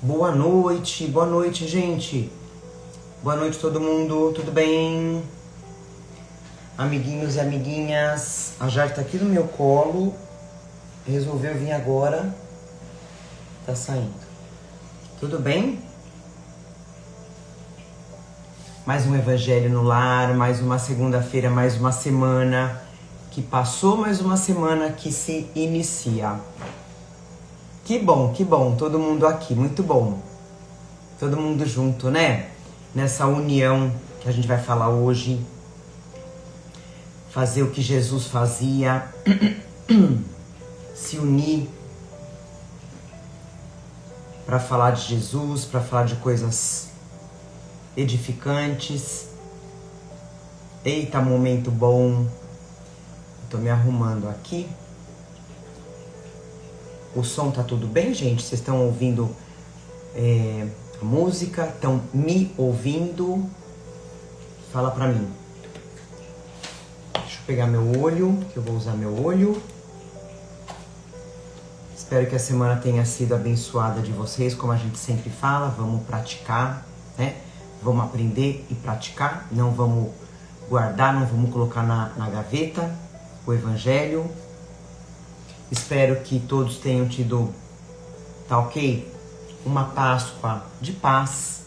Boa noite, gente. Boa noite, todo mundo, tudo bem? Amiguinhos e amiguinhas, a Jade tá aqui no meu colo, resolveu vir agora, tá saindo. Tudo bem? Mais um evangelho no lar, mais uma segunda-feira, mais uma semana que passou, mais uma semana que se inicia. Que bom, todo mundo aqui, muito bom. Todo mundo junto, né? Nessa união que a gente vai falar hoje. Fazer o que Jesus fazia, se unir para falar de Jesus, para falar de coisas edificantes. Eita, momento bom. Tô me arrumando aqui. O som tá tudo bem, gente? Vocês estão ouvindo a música? Estão me ouvindo? Fala pra mim. Deixa eu pegar meu olho, que eu vou usar meu olho. Espero que a semana tenha sido abençoada de vocês, como a gente sempre fala. Vamos praticar, né? Vamos aprender e praticar. Não vamos guardar, não vamos colocar na gaveta o evangelho. Espero que todos tenham tido, tá ok? Uma Páscoa de paz,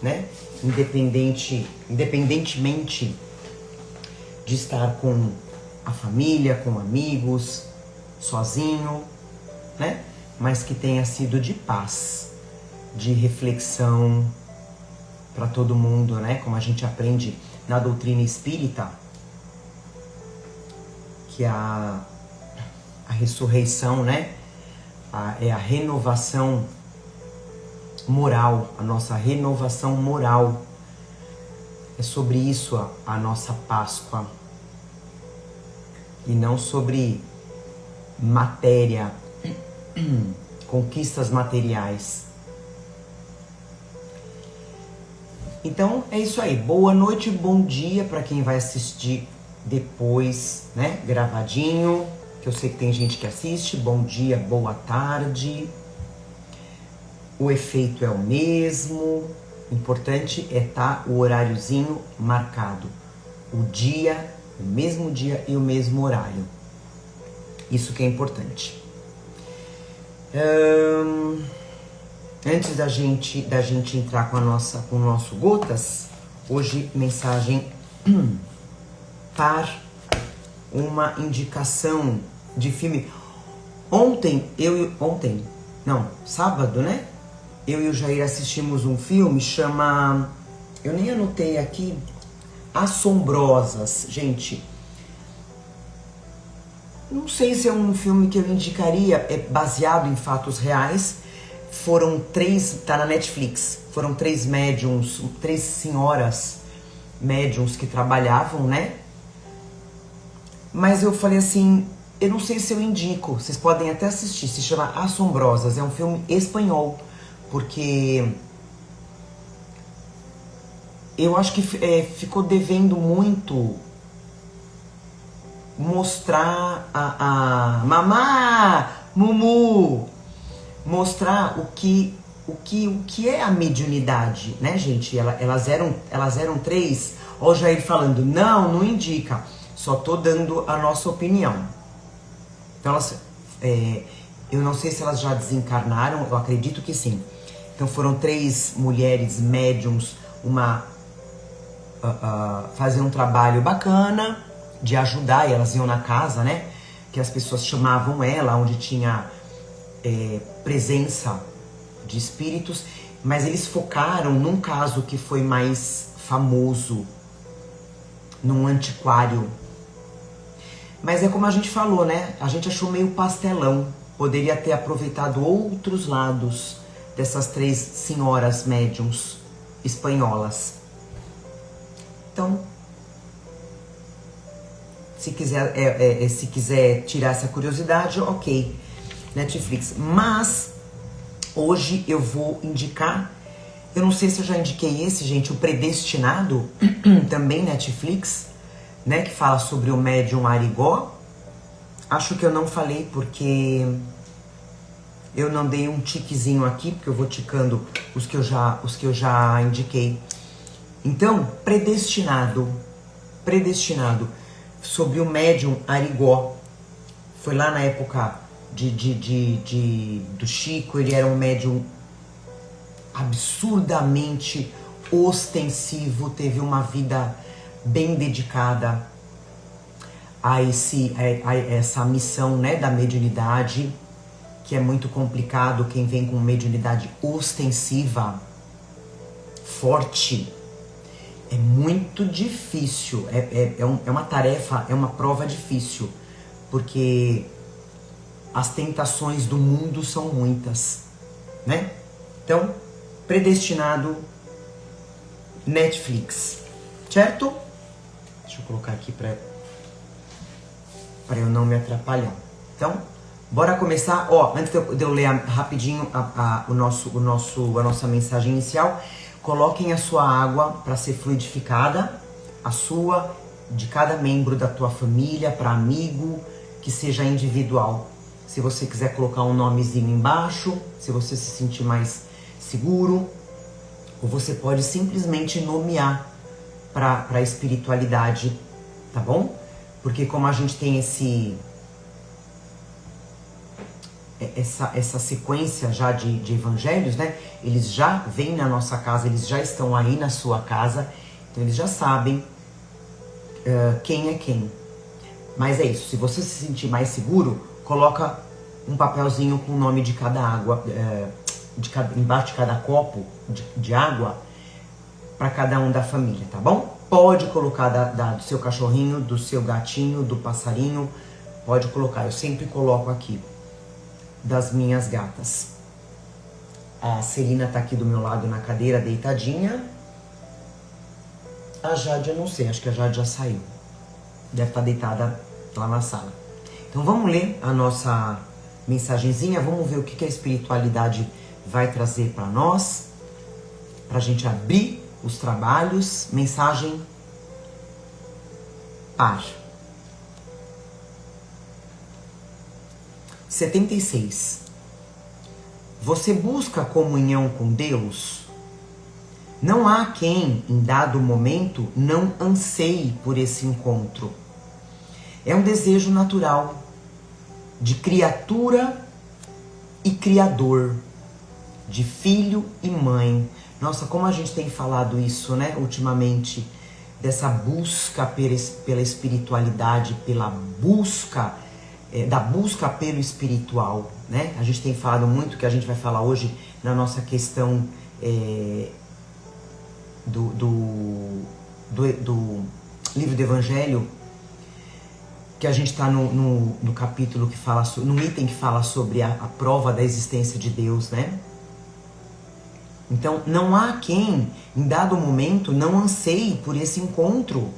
né? Independentemente de estar com a família, com amigos, sozinho, né? Mas que tenha sido de paz, de reflexão para todo mundo, né? Como a gente aprende na doutrina espírita, que a ressurreição, né? É a renovação moral, a nossa renovação moral. É sobre isso a nossa Páscoa. E não sobre matéria, conquistas materiais. Então é isso aí. Boa noite, bom dia para quem vai assistir depois, né? Gravadinho. Que eu sei que tem gente que assiste, bom dia, boa tarde. O efeito é o mesmo, o importante é estar o horáriozinho marcado. O dia, o mesmo dia e o mesmo horário. Isso que é importante. Antes da gente entrar com o nosso Gotas, hoje mensagem par uma indicação de filme. Sábado, né? Eu e o Jair assistimos um filme, chama... Eu nem anotei aqui. Assombrosas. Gente, não sei se é um filme que eu indicaria, é baseado em fatos reais. Foram 3, tá na Netflix, foram 3 médiums, 3 senhoras médiums que trabalhavam, né? Mas eu falei assim, eu não sei se eu indico, vocês podem até assistir, se chama Assombrosas, é um filme espanhol, porque eu acho que ficou devendo muito mostrar a mamá, Mumu, mostrar o que é a mediunidade, né, gente? Elas eram 3, ó o Jair falando, não indica. Só tô dando a nossa opinião. Então eu não sei se elas já desencarnaram, eu acredito que sim. Então foram 3 mulheres médiums, fazer um trabalho bacana de ajudar, e elas iam na casa, né? Que as pessoas chamavam ela, onde tinha presença de espíritos, mas eles focaram num caso que foi mais famoso, num antiquário. Mas é como a gente falou, né? A gente achou meio pastelão. Poderia ter aproveitado outros lados dessas 3 senhoras médiums espanholas. Então, se quiser tirar essa curiosidade, ok. Netflix. Mas, hoje eu vou indicar... Eu não sei se eu já indiquei esse, gente. O Predestinado, também Netflix, né, que fala sobre o médium Arigó. Acho que eu não falei porque eu não dei um tiquezinho aqui, porque eu vou ticando os que eu já indiquei. Então, predestinado, sobre o médium Arigó. Foi lá na época do Chico, ele era um médium absurdamente ostensivo, teve uma vida bem dedicada a essa missão, né, da mediunidade, que é muito complicado. Quem vem com mediunidade ostensiva, forte, é muito difícil, é uma tarefa, é uma prova difícil, porque as tentações do mundo são muitas, né? Então, predestinado, Netflix, certo? Deixa eu colocar aqui para eu não me atrapalhar. Então, bora começar. Ó, antes de eu ler rapidinho a nossa mensagem inicial, coloquem a sua água para ser fluidificada, a sua, de cada membro da tua família, para amigo, que seja individual. Se você quiser colocar um nomezinho embaixo, se você se sentir mais seguro, ou você pode simplesmente nomear para a espiritualidade, tá bom? Porque como a gente tem essa sequência já de evangelhos, né? Eles já vêm na nossa casa, eles já estão aí na sua casa, então eles já sabem quem é quem. Mas é isso, se você se sentir mais seguro, coloca um papelzinho com o nome de cada água, embaixo de cada copo de água, para cada um da família, tá bom? Pode colocar do seu cachorrinho, do seu gatinho, do passarinho, pode colocar. Eu sempre coloco aqui das minhas gatas. A Celina tá aqui do meu lado na cadeira, deitadinha. A Jade eu não sei, acho que a Jade já saiu. Deve estar deitada lá na sala. Então vamos ler a nossa mensagenzinha, vamos ver o que a espiritualidade vai trazer para nós, para a gente abrir os trabalhos. Mensagem par 76. Você busca comunhão com Deus? Não há quem, em dado momento, não anseie por esse encontro. É um desejo natural de criatura e criador, de filho e mãe. Nossa, como a gente tem falado isso, né, ultimamente, dessa busca pela espiritualidade, pela busca, da busca pelo espiritual, né? A gente tem falado muito, que a gente vai falar hoje na nossa questão do livro do Evangelho, que a gente está no capítulo que fala, no item que fala sobre a prova da existência de Deus, né? Então, não há quem, em dado momento, não anseie por esse encontro.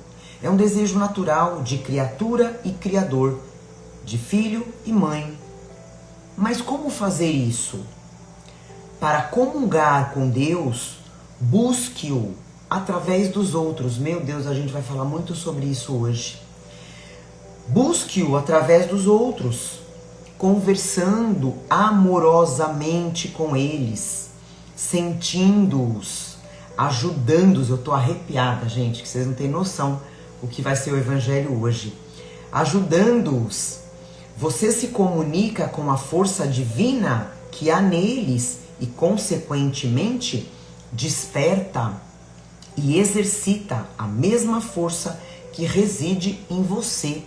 É um desejo natural de criatura e criador, de filho e mãe. Mas como fazer isso? Para comungar com Deus, busque-o através dos outros. Meu Deus, a gente vai falar muito sobre isso hoje. Busque-o através dos outros, conversando amorosamente com eles, sentindo-os, ajudando-os. Eu tô arrepiada, gente, que vocês não têm noção o que vai ser o Evangelho hoje. Ajudando-os, você se comunica com a força divina que há neles e, consequentemente, desperta e exercita a mesma força que reside em você.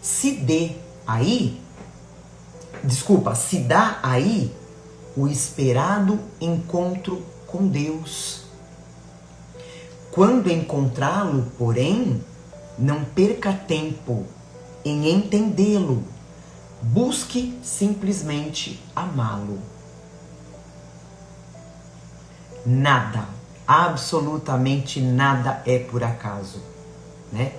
Se dá aí o esperado encontro com Deus. Quando encontrá-lo, porém, não perca tempo em entendê-lo. Busque simplesmente amá-lo. Nada, absolutamente nada é por acaso, né?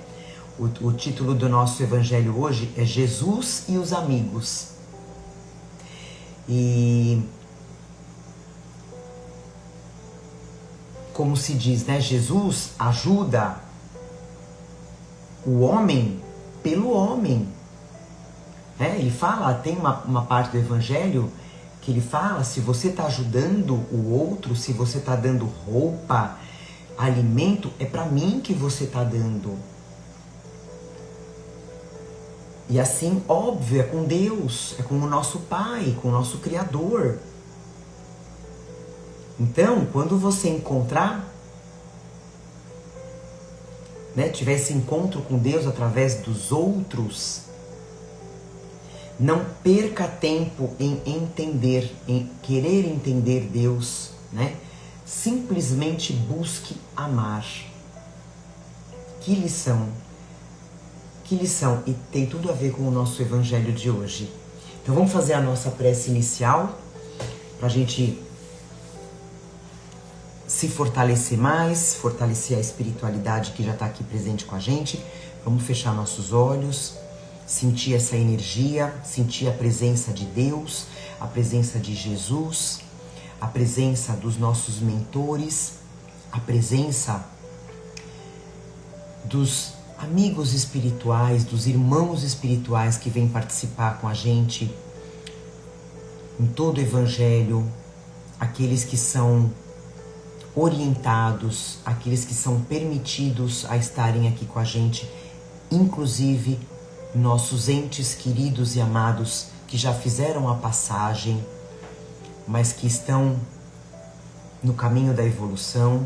O título do nosso evangelho hoje é Jesus e os amigos. E como se diz, né? Jesus ajuda o homem pelo homem. Ele fala, tem uma parte do evangelho que ele fala, se você está ajudando o outro, se você está dando roupa, alimento, é para mim que você está dando. E assim, óbvio, é com Deus, é com o nosso Pai, com o nosso Criador. Então, quando você encontrar, tiver esse encontro com Deus através dos outros, não perca tempo em entender, em querer entender Deus, Simplesmente busque amar. Que lição! Que lição! E tem tudo a ver com o nosso evangelho de hoje. Então vamos fazer a nossa prece inicial, para a gente se fortalecer mais, fortalecer a espiritualidade que já está aqui presente com a gente. Vamos fechar nossos olhos, sentir essa energia, sentir a presença de Deus, a presença de Jesus, a presença dos nossos mentores, a presença dos amigos espirituais, dos irmãos espirituais que vêm participar com a gente em todo o Evangelho, aqueles que são orientados, aqueles que são permitidos a estarem aqui com a gente, inclusive nossos entes queridos e amados que já fizeram a passagem, mas que estão no caminho da evolução,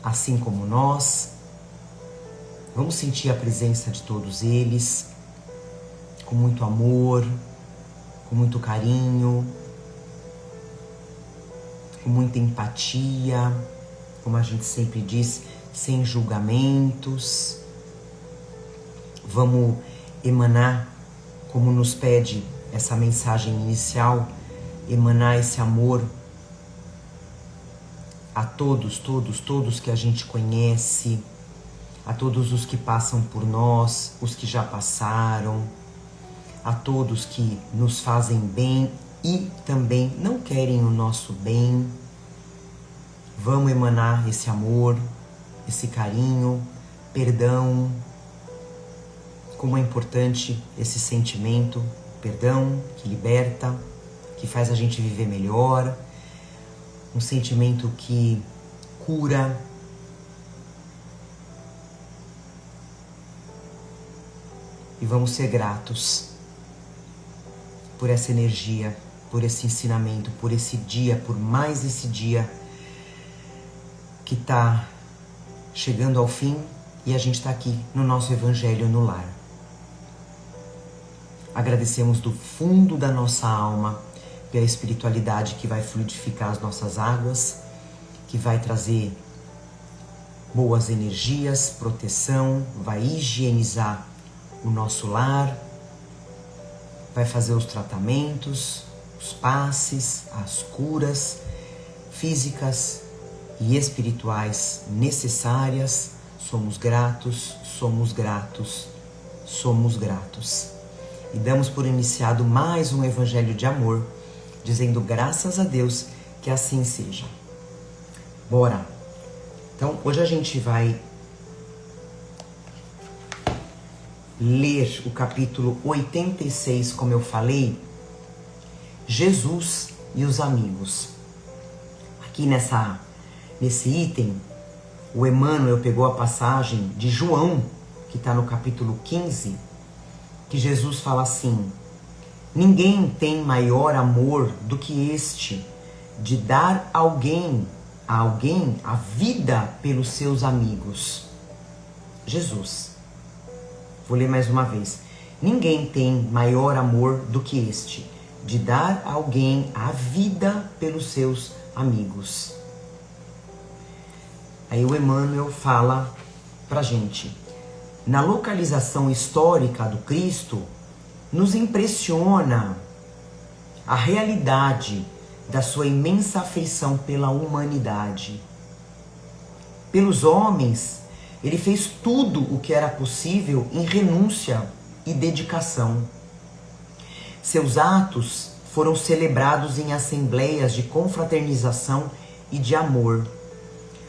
assim como nós. Vamos sentir a presença de todos eles, com muito amor, com muito carinho, com muita empatia, como a gente sempre diz, sem julgamentos. Vamos emanar, como nos pede essa mensagem inicial, emanar esse amor a todos que a gente conhece, a todos os que passam por nós, os que já passaram, a todos que nos fazem bem e também não querem o nosso bem. Vamos emanar esse amor, esse carinho, perdão. Como é importante esse sentimento, perdão, que liberta, que faz a gente viver melhor, um sentimento que cura. E vamos ser gratos por essa energia, por esse ensinamento, por esse dia, por mais esse dia que está chegando ao fim e a gente está aqui no nosso Evangelho no Lar. Agradecemos do fundo da nossa alma pela espiritualidade que vai fluidificar as nossas águas, que vai trazer boas energias, proteção, vai higienizar o nosso lar, vai fazer os tratamentos, os passes, as curas físicas e espirituais necessárias. Somos gratos, somos gratos, somos gratos. E damos por iniciado mais um Evangelho de amor, dizendo graças a Deus que assim seja. Bora! Então, hoje a gente vai ler o capítulo 86, como eu falei, Jesus e os amigos. Aqui nesse item, o Emmanuel pegou a passagem de João, que está no capítulo 15, que Jesus fala assim: ninguém tem maior amor do que este, de dar a alguém a vida pelos seus amigos. Jesus. Vou ler mais uma vez. Ninguém tem maior amor do que este, de dar a alguém a vida pelos seus amigos. Aí o Emmanuel fala pra gente: na localização histórica do Cristo, nos impressiona a realidade da sua imensa afeição pela humanidade. Pelos homens, ele fez tudo o que era possível em renúncia e dedicação. Seus atos foram celebrados em assembleias de confraternização e de amor.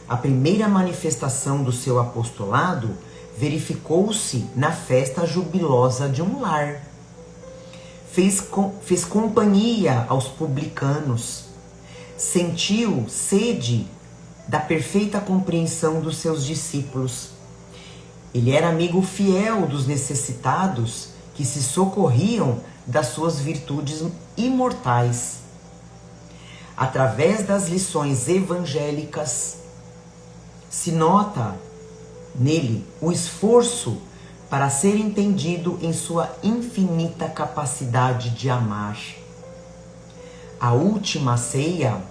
A primeira manifestação do seu apostolado verificou-se na festa jubilosa de um lar. fez companhia aos publicanos, sentiu sede da perfeita compreensão dos seus discípulos. Ele era amigo fiel dos necessitados que se socorriam das suas virtudes imortais. Através das lições evangélicas, se nota nele o esforço para ser entendido em sua infinita capacidade de amar. A última ceia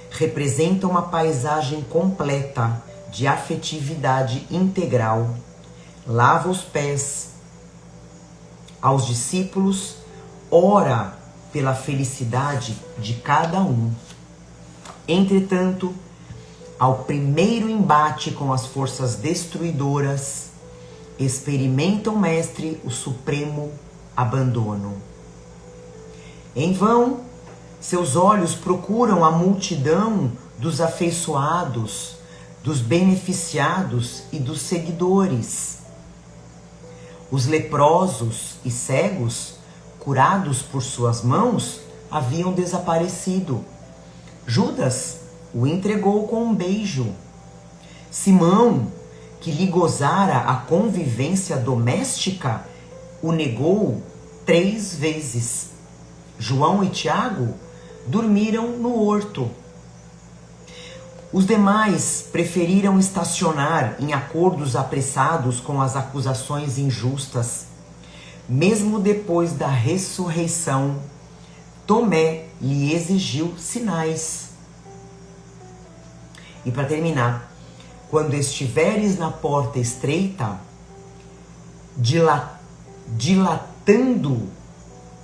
representa uma paisagem completa de afetividade integral. Lava os pés aos discípulos, ora pela felicidade de cada um. Entretanto, ao primeiro embate com as forças destruidoras, experimenta o mestre o supremo abandono. Em vão, seus olhos procuram a multidão dos afeiçoados, dos beneficiados e dos seguidores. Os leprosos e cegos, curados por suas mãos, haviam desaparecido. Judas o entregou com um beijo. Simão, que lhe gozara a convivência doméstica, o negou 3 vezes. João e Tiago dormiram no horto. Os demais preferiram estacionar em acordos apressados com as acusações injustas. Mesmo depois da ressurreição, Tomé lhe exigiu sinais. E para terminar, quando estiveres na porta estreita, dilatando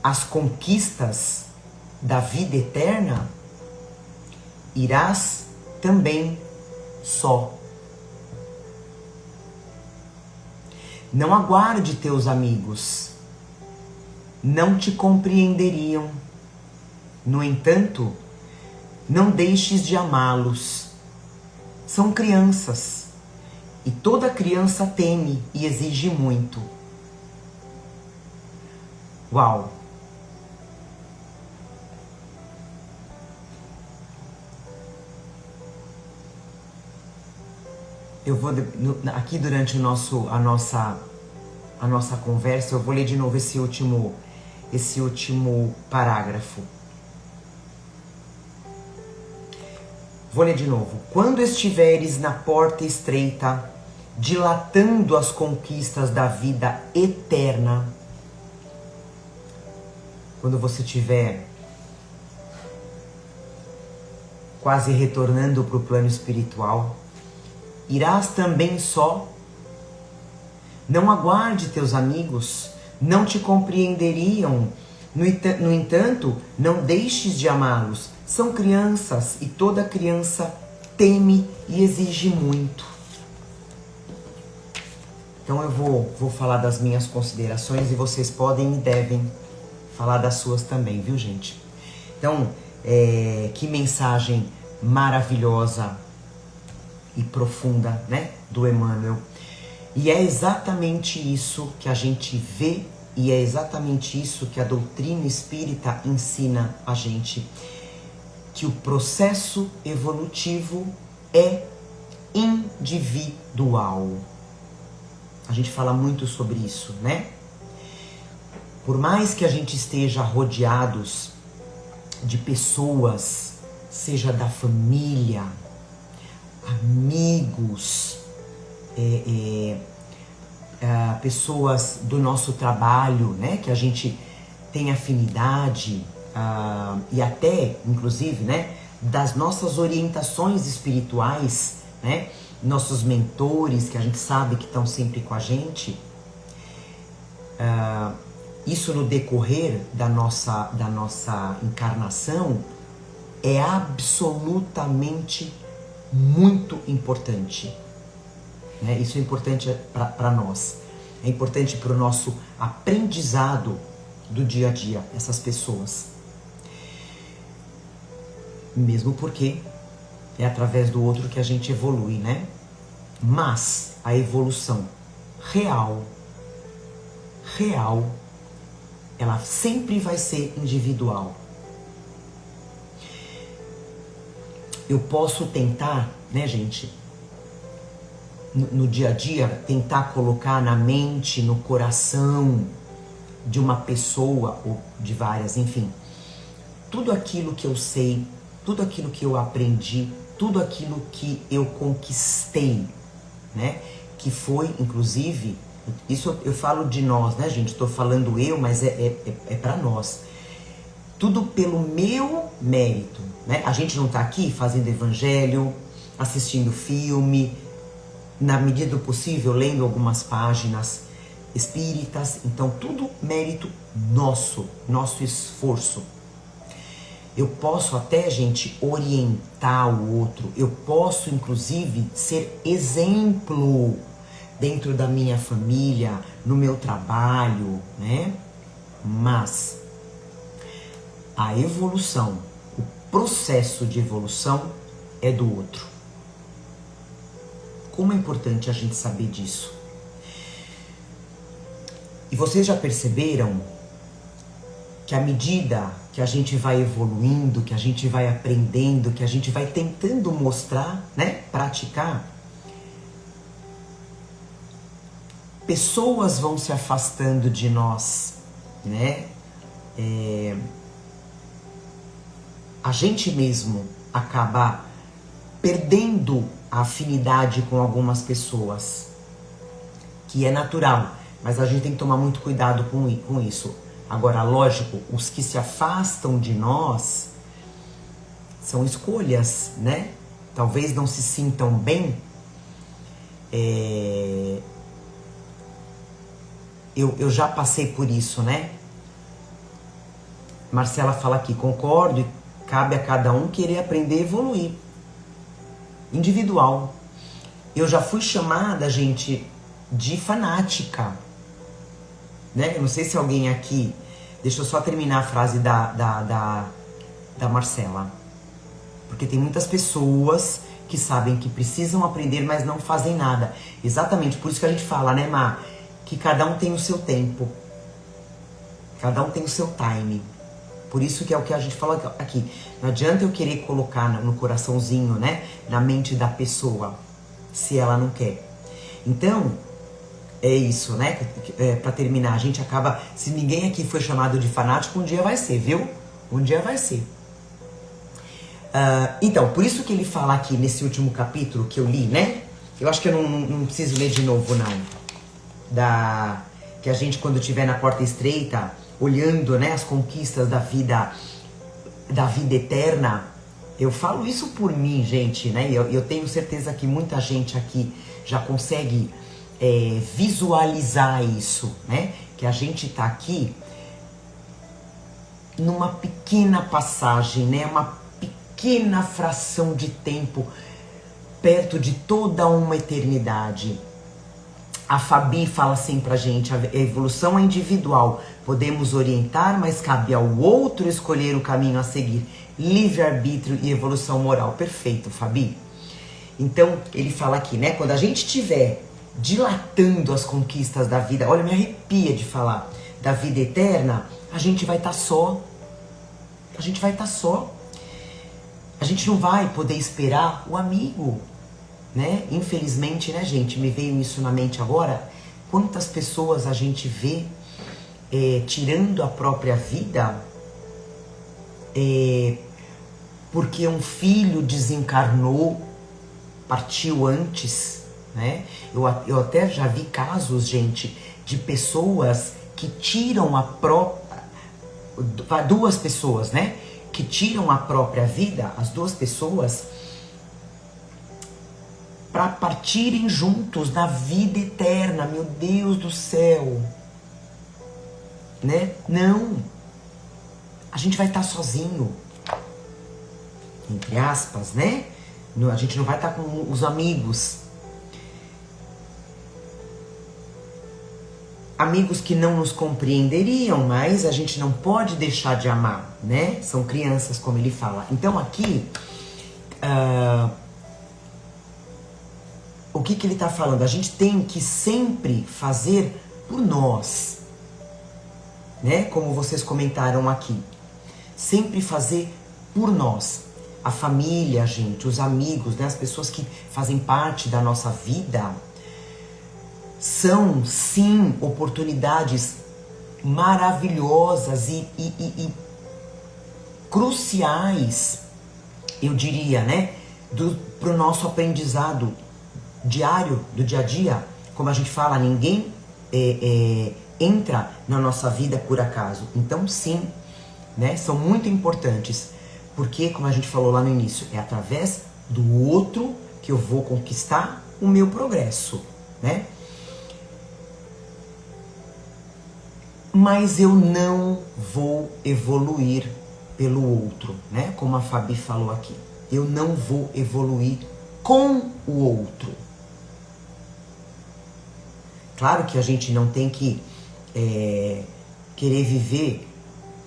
as conquistas da vida eterna, irás também só. Não aguarde teus amigos, não te compreenderiam. No entanto, não deixes de amá-los. São crianças, e toda criança teme e exige muito. Uau! Eu vou, aqui durante a nossa conversa, eu vou ler de novo esse último parágrafo. Vou ler de novo. Quando estiveres na porta estreita, dilatando as conquistas da vida eterna, quando você estiver quase retornando para o plano espiritual, irás também só. Não aguarde teus amigos, não te compreenderiam. No entanto, não deixes de amá-los. São crianças e toda criança teme e exige muito. Então eu vou falar das minhas considerações e vocês podem e devem falar das suas também, viu, gente? Então, que mensagem maravilhosa e profunda, né, do Emmanuel. E é exatamente isso que a gente vê e é exatamente isso que a doutrina espírita ensina a gente, que o processo evolutivo é individual. A gente fala muito sobre isso, né? Por mais que a gente esteja rodeados de pessoas, seja da família, amigos, pessoas do nosso trabalho, né, que a gente tem afinidade, e até, inclusive, né, das nossas orientações espirituais, né, nossos mentores, que a gente sabe que estão sempre com a gente, isso no decorrer da nossa encarnação é absolutamente muito importante. Isso é importante para nós. É importante para o nosso aprendizado do dia a dia, essas pessoas. Mesmo porque é através do outro que a gente evolui, né? Mas a evolução real ela sempre vai ser individual. Eu posso tentar, né, gente, no dia a dia, tentar colocar na mente, no coração de uma pessoa, ou de várias, enfim, tudo aquilo que eu sei, tudo aquilo que eu aprendi, tudo aquilo que eu conquistei, né? Que foi, inclusive, isso eu falo de nós, né, gente? Estou falando eu, mas é para nós. Tudo pelo meu mérito, né? A gente não está aqui fazendo evangelho, assistindo filme, na medida do possível, lendo algumas páginas espíritas. Então, tudo mérito nosso, nosso esforço. Eu posso até, gente, orientar o outro. Eu posso, inclusive, ser exemplo dentro da minha família, no meu trabalho, né? Mas a evolução, o processo de evolução é do outro. Como é importante a gente saber disso. E vocês já perceberam que à medida que a gente vai evoluindo, que a gente vai aprendendo, que a gente vai tentando mostrar, né, praticar, pessoas vão se afastando de nós, né? A gente mesmo acaba perdendo a afinidade com algumas pessoas, que é natural, mas a gente tem que tomar muito cuidado com isso. Agora, lógico, os que se afastam de nós são escolhas, né? Talvez não se sintam bem. Eu já passei por isso, né? Marcela fala aqui, concordo, e cabe a cada um querer aprender e evoluir. Individual. Eu já fui chamada, gente, de fanática. Né? Eu não sei se alguém aqui... Deixa eu só terminar a frase da Marcela. Porque tem muitas pessoas que sabem que precisam aprender, mas não fazem nada. Exatamente, por isso que a gente fala, né, Má? Que cada um tem o seu tempo. Cada um tem o seu time. Por isso que é o que a gente fala aqui. Não adianta eu querer colocar no coraçãozinho, né? Na mente da pessoa, se ela não quer. Então, é isso, né? Pra terminar, a gente acaba... Se ninguém aqui foi chamado de fanático, um dia vai ser, viu? Um dia vai ser. Então, por isso que ele fala aqui nesse último capítulo que eu li, né? Eu acho que eu não preciso ler de novo, não. Que a gente, quando estiver na porta estreita, olhando, né, as conquistas da vida eterna, eu falo isso por mim, gente, né? Eu tenho certeza que muita gente aqui já consegue visualizar isso, né? Que a gente tá aqui numa pequena passagem, né? Uma pequena fração de tempo perto de toda uma eternidade. A Fabi fala assim pra gente, a evolução é individual, podemos orientar, mas cabe ao outro escolher o caminho a seguir. Livre-arbítrio e evolução moral. Perfeito, Fabi. Então, ele fala aqui, né? Quando a gente estiver dilatando as conquistas da vida, olha, me arrepia de falar, da vida eterna, a gente vai estar só. A gente vai estar só. A gente não vai poder esperar o amigo. Né? Infelizmente, né, gente, me veio isso na mente agora. Quantas pessoas a gente vê tirando a própria vida porque um filho desencarnou, partiu antes, né? Eu até já vi casos, gente, de pessoas que tiram a própria... Duas pessoas, né? Que tiram a própria vida, as duas pessoas, para partirem juntos na vida eterna. Meu Deus do céu, né? Não, a gente vai estar sozinho, entre aspas, né? A gente não vai estar com os amigos. Amigos que não nos compreenderiam, mas a gente não pode deixar de amar, né? São crianças, como ele fala. Então aqui... o que ele está falando? A gente tem que sempre fazer por nós. né? Como vocês comentaram aqui. Sempre fazer por nós. A família, gente, os amigos, né? As pessoas que fazem parte da nossa vida são, sim, oportunidades maravilhosas e cruciais, eu diria, né? Pro nosso aprendizado diário, do dia a dia. Como a gente fala, ninguém entra na nossa vida por acaso. Então, sim, né? São muito importantes. Porque, como a gente falou lá no início, é através do outro que eu vou conquistar o meu progresso, né? Mas eu não vou evoluir pelo outro, né? Como a Fabi falou aqui. Eu não vou evoluir com o outro. Claro que a gente não tem que querer viver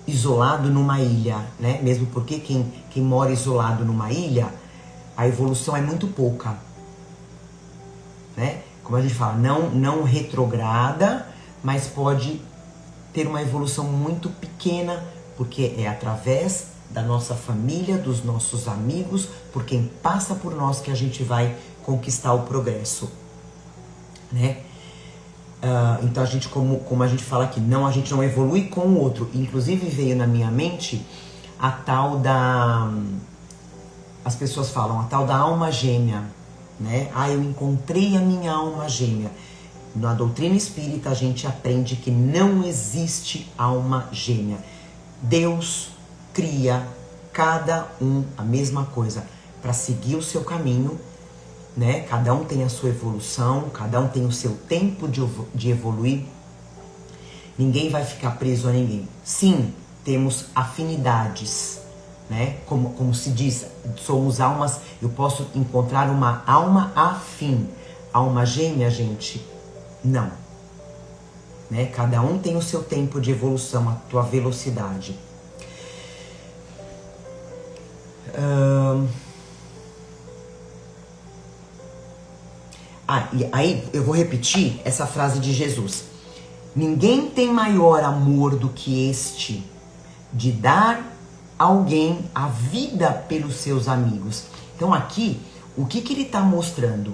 isolado numa ilha, né? Mesmo porque quem mora isolado numa ilha, a evolução é muito pouca, né? Como a gente fala, não retrograda, mas pode ter uma evolução muito pequena, porque é através da nossa família, dos nossos amigos, por quem passa por nós que a gente vai conquistar o progresso, né? Então a gente, como a gente fala aqui, a gente não evolui com o outro. Inclusive veio na minha mente a tal da... As pessoas falam, a tal da alma gêmea, né? Eu encontrei a minha alma gêmea. Na doutrina espírita a gente aprende que não existe alma gêmea. Deus cria cada um a mesma coisa para seguir o seu caminho, né? Cada um tem a sua evolução, cada um tem o seu tempo de evoluir. Ninguém vai ficar preso a ninguém. Sim, temos afinidades, né? Como se diz, somos almas. Eu posso encontrar uma alma afim. Alma gêmea, gente, não, né? Cada um tem o seu tempo de evolução, a tua velocidade. E aí eu vou repetir essa frase de Jesus. Ninguém tem maior amor do que este, de dar a alguém a vida pelos seus amigos. Então aqui, o que ele está mostrando?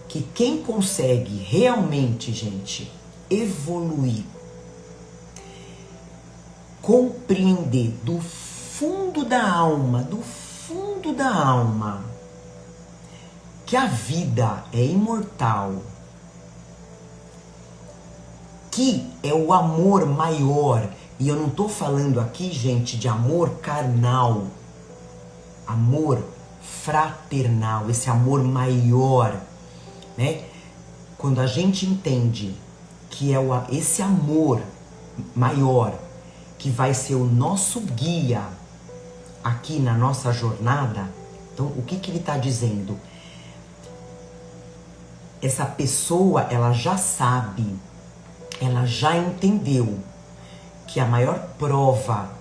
Que quem consegue realmente, gente, evoluir, compreender do fundo da alma, que a vida é imortal, que é o amor maior, e eu não estou falando aqui, gente, de amor carnal, amor fraternal, esse amor maior, né? Quando a gente entende que é esse amor maior que vai ser o nosso guia aqui na nossa jornada, então o que ele está dizendo? Essa pessoa, ela já sabe, ela já entendeu que a maior prova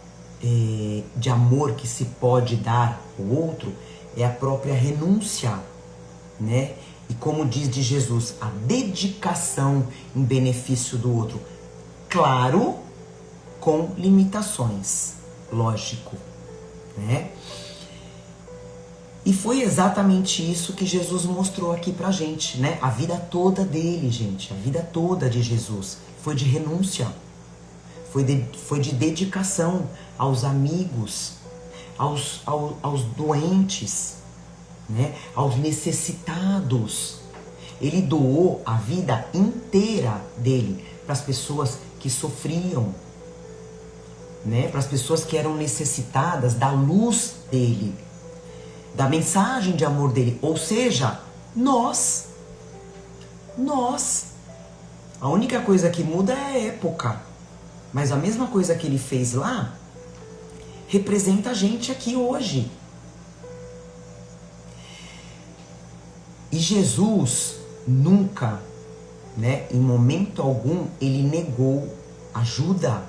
de amor que se pode dar ao outro é a própria renúncia, né? E como diz de Jesus, a dedicação em benefício do outro. Claro, com limitações, lógico, né? E foi exatamente isso que Jesus mostrou aqui pra gente, né? A vida toda dele, gente, a vida toda de Jesus foi de renúncia, foi de dedicação aos amigos, aos doentes, né? Aos necessitados. Ele doou a vida inteira dele para as pessoas que sofriam, né? Para as pessoas que eram necessitadas da luz dele, da mensagem de amor dele, ou seja, nós. A única coisa que muda é a época, mas a mesma coisa que ele fez lá representa a gente aqui hoje. E Jesus nunca, né, em momento algum, ele negou ajuda.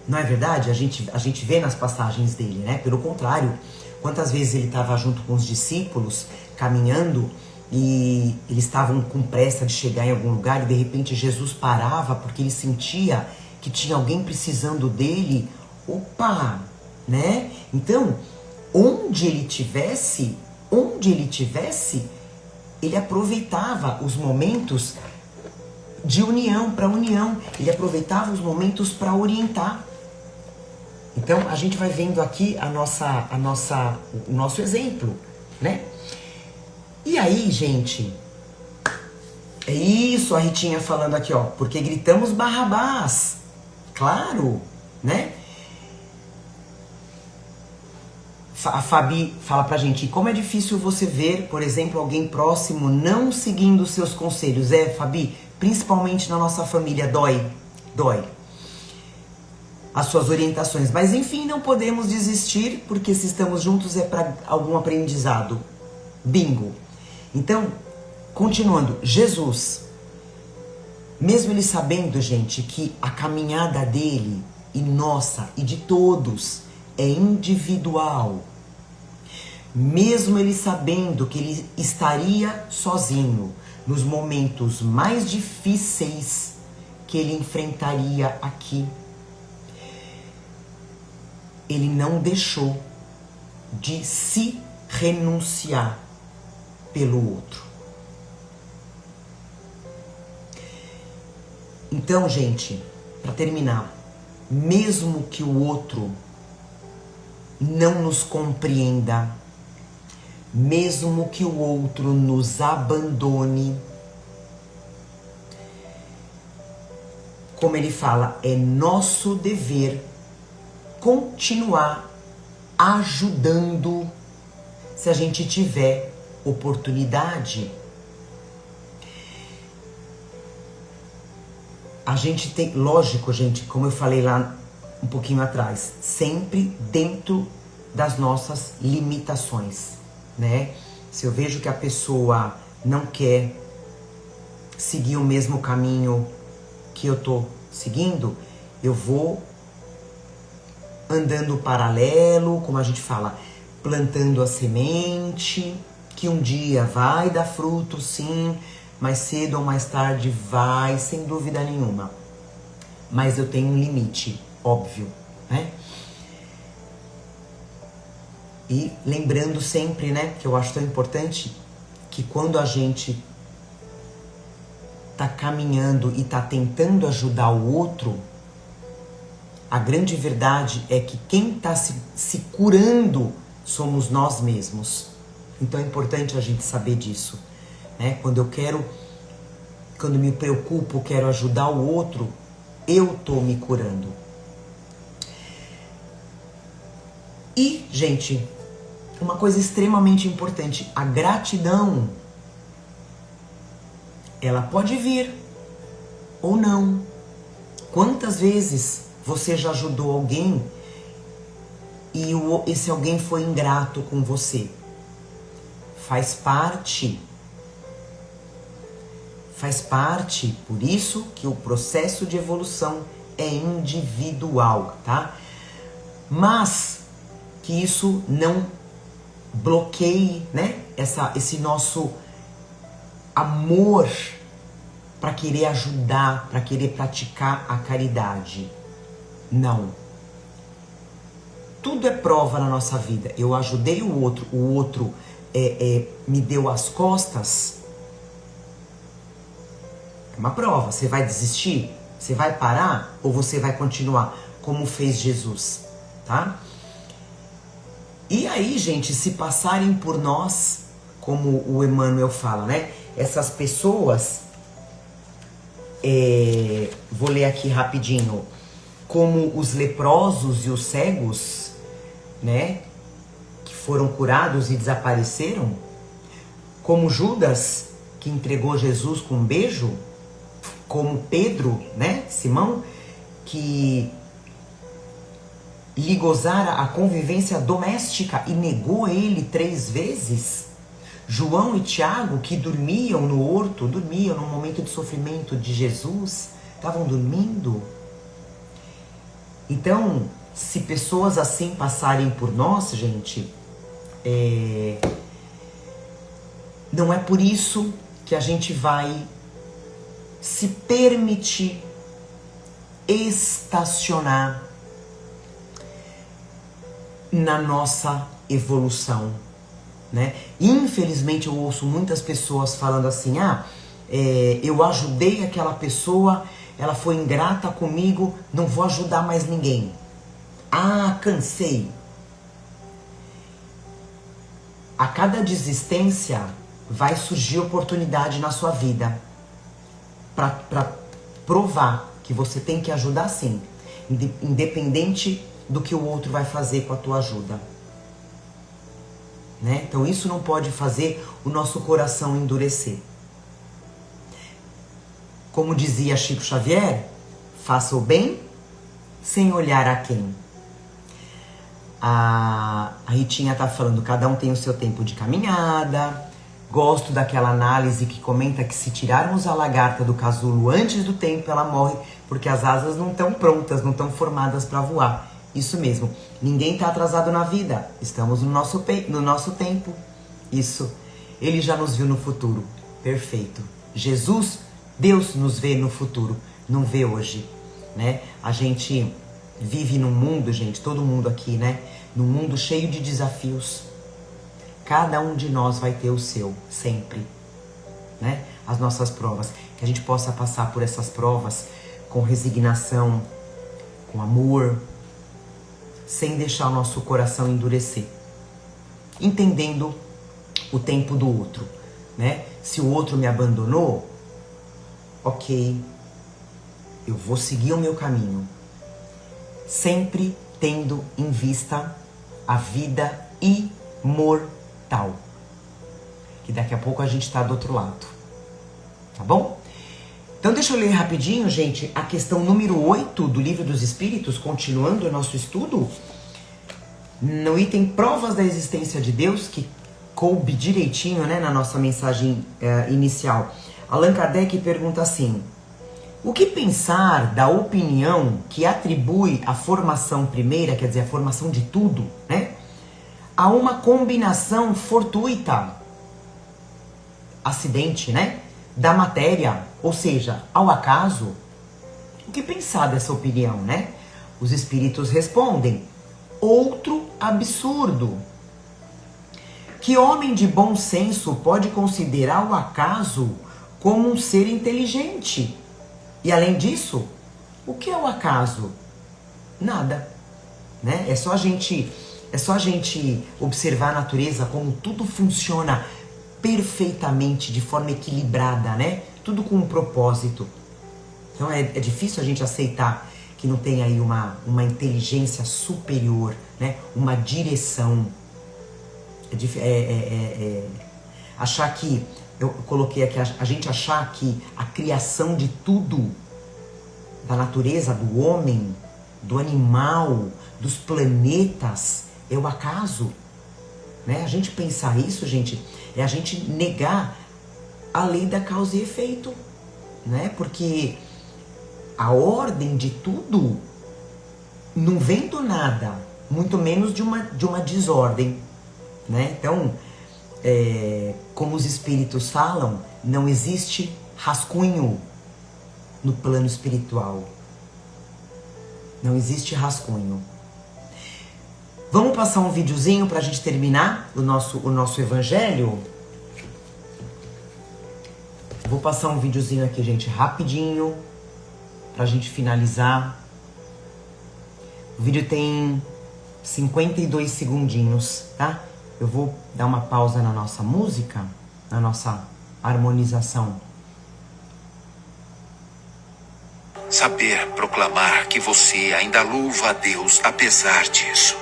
Não é verdade? A gente vê nas passagens dele, né? Pelo contrário, quantas vezes ele estava junto com os discípulos, caminhando, e eles estavam com pressa de chegar em algum lugar e de repente Jesus parava porque ele sentia que tinha alguém precisando dele. Opa, né? Então, onde ele tivesse, ele aproveitava os momentos de união, para união. Ele aproveitava os momentos para orientar. Então, a gente vai vendo aqui o nosso exemplo, né? E aí, gente, é isso a Ritinha falando aqui, ó, porque gritamos Barrabás, claro, né? A Fabi fala pra gente, como é difícil você ver, por exemplo, alguém próximo não seguindo os seus conselhos. É, Fabi, principalmente na nossa família, dói. As suas orientações. Mas enfim, não podemos desistir, porque se estamos juntos é para algum aprendizado. Bingo. Então, continuando, Jesus, mesmo ele sabendo, gente, que a caminhada dele e nossa e de todos é individual, mesmo ele sabendo que ele estaria sozinho nos momentos mais difíceis que ele enfrentaria aqui, ele não deixou de se renunciar pelo outro. Então, gente, para terminar, mesmo que o outro não nos compreenda, mesmo que o outro nos abandone, como ele fala, é nosso dever continuar ajudando se a gente tiver oportunidade. A gente tem, lógico, gente, como eu falei lá um pouquinho atrás, sempre dentro das nossas limitações, né? Se eu vejo que a pessoa não quer seguir o mesmo caminho que eu tô seguindo, eu vou andando paralelo, como a gente fala, plantando a semente, que um dia vai dar fruto, sim, mais cedo ou mais tarde vai, sem dúvida nenhuma. Mas eu tenho um limite, óbvio, né? E lembrando sempre, né, que eu acho tão importante, que quando a gente tá caminhando e tá tentando ajudar o outro, a grande verdade é que quem tá se curando somos nós mesmos. Então é importante a gente saber disso, né? Quando me preocupo, quero ajudar o outro, eu tô me curando. E, gente, uma coisa extremamente importante, a gratidão, ela pode vir ou não. Quantas vezes você já ajudou alguém e esse alguém foi ingrato com você? Faz parte, por isso que o processo de evolução é individual, tá? Mas que isso não bloqueie, né, esse nosso amor para querer ajudar, para querer praticar a caridade. Não. Tudo é prova na nossa vida. Eu ajudei o outro me deu as costas. É uma prova. Você vai desistir? Você vai parar? Ou você vai continuar como fez Jesus? Tá? E aí, gente, se passarem por nós, como o Emmanuel fala, né? Essas pessoas, vou ler aqui rapidinho, como os leprosos e os cegos, né? Que foram curados e desapareceram, como Judas, que entregou Jesus com um beijo, como Pedro, né? Simão, que lhe gozara a convivência doméstica e negou ele 3 vezes. João e Tiago, que dormiam no horto, dormiam no momento de sofrimento de Jesus, estavam dormindo. Então, se pessoas assim passarem por nós, gente, Não é por isso que a gente vai se permitir estacionar na nossa evolução, né? Infelizmente eu ouço muitas pessoas falando assim, eu ajudei aquela pessoa, ela foi ingrata comigo, não vou ajudar mais ninguém. Cansei. A cada desistência vai surgir oportunidade na sua vida para provar que você tem que ajudar sim, independente do que o outro vai fazer com a tua ajuda. Né? Então isso não pode fazer o nosso coração endurecer. Como dizia Chico Xavier, faça o bem sem olhar a quem. A Ritinha tá falando, cada um tem o seu tempo de caminhada. Gosto daquela análise que comenta que se tirarmos a lagarta do casulo antes do tempo, ela morre porque as asas não estão prontas, não estão formadas para voar. Isso mesmo, ninguém está atrasado na vida, estamos no nosso tempo. Isso, Ele já nos viu no futuro, perfeito. Jesus, Deus nos vê no futuro, não vê hoje, né? A gente vive num mundo, gente, todo mundo aqui, né? Num mundo cheio de desafios. Cada um de nós vai ter o seu, sempre, né? As nossas provas, que a gente possa passar por essas provas com resignação, com amor, sem deixar o nosso coração endurecer, entendendo o tempo do outro, né? Se o outro me abandonou, ok, eu vou seguir o meu caminho, sempre tendo em vista a vida imortal, que daqui a pouco a gente está do outro lado, tá bom? Então deixa eu ler rapidinho, gente, a questão número 8 do Livro dos Espíritos, continuando o nosso estudo, no item Provas da Existência de Deus, que coube direitinho, né, na nossa mensagem inicial. Allan Kardec pergunta assim: o que pensar da opinião que atribui a formação primeira, quer dizer, a formação de tudo, né, a uma combinação fortuita, acidente, né, da matéria, ou seja, ao acaso? O que pensar dessa opinião, né? Os espíritos respondem: outro absurdo. Que homem de bom senso pode considerar o acaso como um ser inteligente? E além disso, o que é o acaso? Nada, né? É só a gente observar a natureza, como tudo funciona perfeitamente, de forma equilibrada, né? Tudo com um propósito. Então é difícil a gente aceitar que não tem aí uma inteligência superior, né? Uma direção. Achar que, eu coloquei aqui, a gente achar que a criação de tudo, da natureza, do homem, do animal, dos planetas, é o acaso, né? A gente pensar isso, gente, é a gente negar a lei da causa e efeito, né? Porque a ordem de tudo não vem do nada, muito menos de uma desordem, né? Então, como os espíritos falam, não existe rascunho no plano espiritual. Não existe rascunho. Vamos passar um videozinho para a gente terminar o nosso evangelho? Vou passar um videozinho aqui, gente, rapidinho, pra gente finalizar. O vídeo tem 52 segundinhos, tá? Eu vou dar uma pausa na nossa música, na nossa harmonização. Saber proclamar que você ainda louva a Deus apesar disso.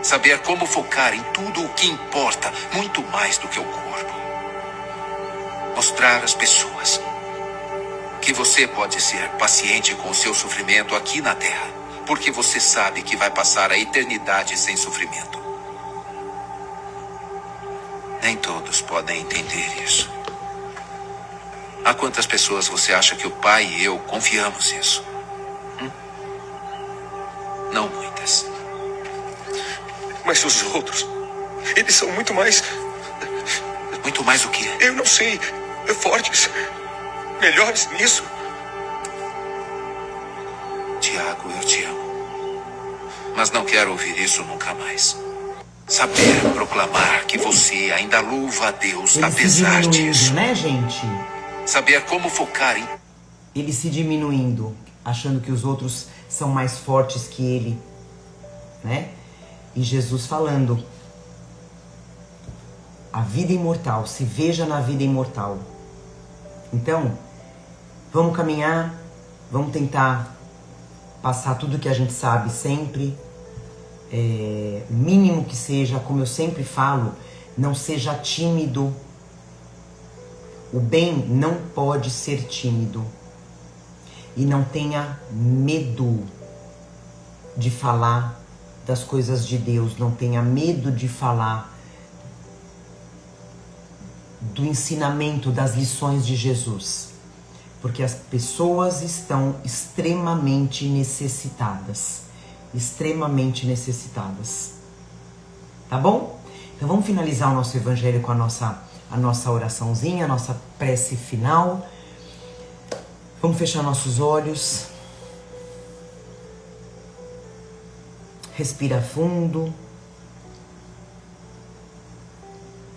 Saber como focar em tudo o que importa, muito mais do que o corpo. Mostrar às pessoas que você pode ser paciente com o seu sofrimento aqui na Terra, porque você sabe que vai passar a eternidade sem sofrimento. Nem todos podem entender isso. A quantas pessoas você acha que o pai e eu confiamos isso? Não muitas. Mas os outros, eles são muito mais Muito mais do que... Eu não sei. Fortes. Melhores nisso. Tiago, eu te amo. Mas não quero ouvir isso nunca mais. Saber proclamar que você ainda louva a Deus Ele apesar se diminuindo, disso. né, gente? Saber como focar em... Ele se diminuindo, achando que os outros são mais fortes que ele, né? E Jesus falando, a vida imortal, se veja na vida imortal. Então, vamos caminhar, vamos tentar passar tudo que a gente sabe sempre, mínimo que seja, como eu sempre falo, não seja tímido. O bem não pode ser tímido. E não tenha medo de falar das coisas de Deus, não tenha medo de falar do ensinamento, das lições de Jesus. Porque as pessoas estão extremamente necessitadas. Extremamente necessitadas. Tá bom? Então vamos finalizar o nosso evangelho com a nossa oraçãozinha, a nossa prece final. Vamos fechar nossos olhos. Respira fundo.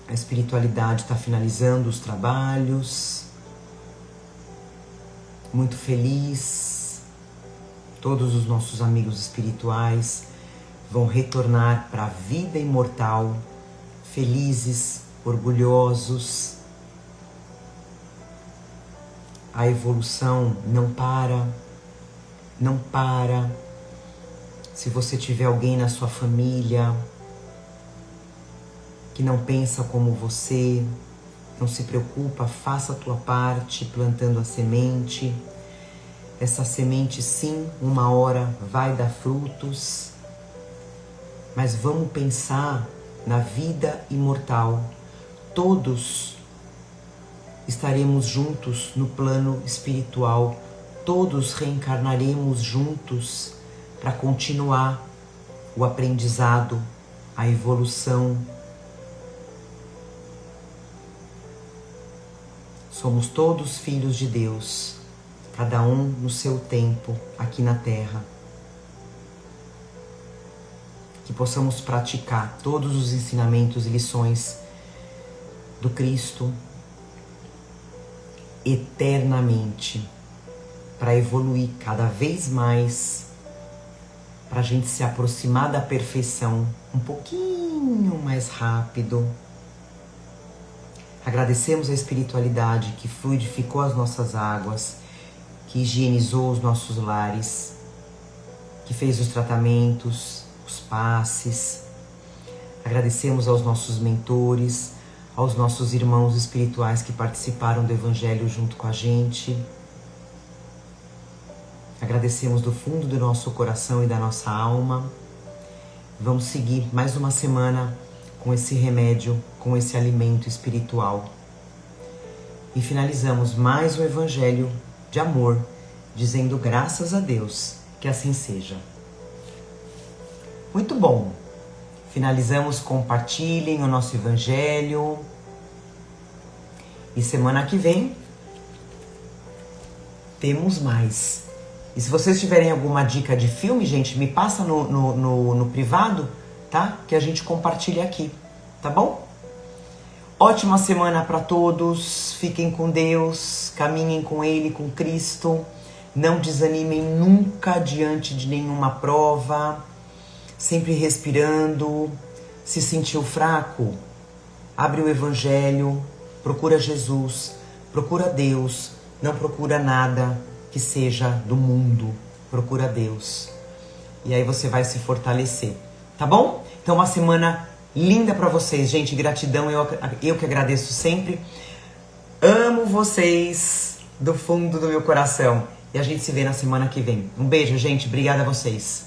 A espiritualidade está finalizando os trabalhos. Muito feliz. Todos os nossos amigos espirituais vão retornar para a vida imortal, felizes, orgulhosos. A evolução não para, não para. Se você tiver alguém na sua família que não pensa como você, não se preocupa, faça a tua parte plantando a semente. Essa semente sim, uma hora vai dar frutos, mas vamos pensar na vida imortal. Todos estaremos juntos no plano espiritual, todos reencarnaremos juntos para continuar o aprendizado, a evolução. Somos todos filhos de Deus, cada um no seu tempo aqui na Terra. Que possamos praticar todos os ensinamentos e lições do Cristo eternamente, para evoluir cada vez mais, para a gente se aproximar da perfeição um pouquinho mais rápido. Agradecemos a espiritualidade que fluidificou as nossas águas, que higienizou os nossos lares, que fez os tratamentos, os passes. Agradecemos aos nossos mentores, aos nossos irmãos espirituais que participaram do Evangelho junto com a gente. Agradecemos do fundo do nosso coração e da nossa alma. Vamos seguir mais uma semana com esse remédio, com esse alimento espiritual. E finalizamos mais um Evangelho de amor, dizendo graças a Deus, que assim seja. Muito bom! Finalizamos, compartilhem o nosso Evangelho. E semana que vem temos mais. E se vocês tiverem alguma dica de filme, gente, me passa no privado, tá? Que a gente compartilha aqui, tá bom? Ótima semana para todos. Fiquem com Deus, caminhem com Ele, com Cristo. Não desanimem nunca diante de nenhuma prova. Sempre respirando. Se sentiu fraco, abre o Evangelho, procura Jesus, procura Deus, não procura nada que seja do mundo, procura Deus. E aí você vai se fortalecer, tá bom? Então uma semana linda pra vocês, gente, gratidão, eu que agradeço sempre. Amo vocês do fundo do meu coração. E a gente se vê na semana que vem. Um beijo, gente, obrigada a vocês.